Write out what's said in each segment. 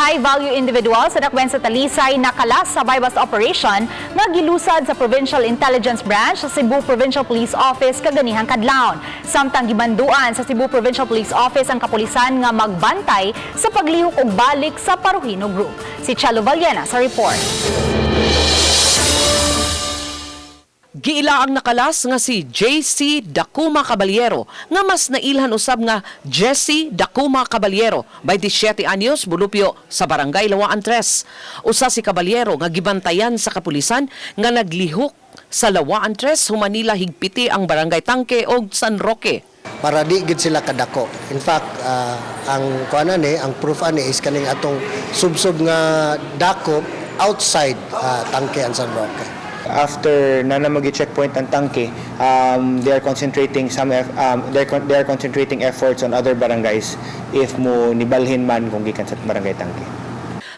high-value individual sa dakwen sa Talisay nakalas sa bypass operation nga gilusad sa Provincial Intelligence Branch sa Cebu Provincial Police Office kaganihang kadlawon. Samtang gibanduan sa Cebu Provincial Police Office ang kapulisan nga magbantay sa paglihok og balik sa Paruhino Group. Si Chalo Vallena sa report. Giila ang nakalas nga si JC Dacuma Caballero nga mas nailhan usab nga Jesse Dacuma Caballero, 27 anyos, bulupyo sa barangay Lawaan 3. Usa si Caballero nga gibantayan sa kapulisan nga naglihok sa Lawaan 3 humanila higpiti ang barangay Tangke og San Roque. Para di gid sila kadako. In fact, ang kuanan ang proof ani is kaning atong subsub nga dako outside Tangke and San Roque. After na magi-checkpoint ang Tangke, they are concentrating they are concentrating efforts on other barangays if mo nibalhin man kung gikan sa barangay Tangke.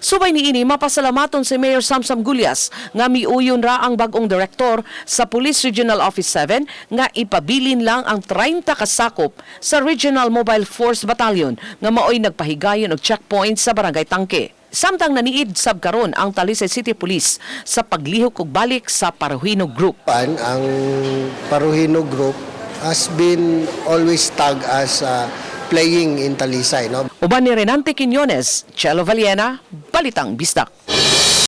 Subay niini mapasalamaton si Mayor Samsam Gulyas nga miuyon ra ang bag-ong direktor sa Police Regional Office 7 nga ipabilin lang ang 30 kasakop sa Regional Mobile Force Battalion nga maoy nagpahigayon og checkpoint sa barangay Tangke. Samtang naniid sab karon ang Talisay City Police sa paglihok og balik sa Paruhino Group. Ang Paruhino Group has been always tagged as playing in Talisay, no? Uban ni Renante Quiñones, Chelo Vallena, Balitang Bisdak.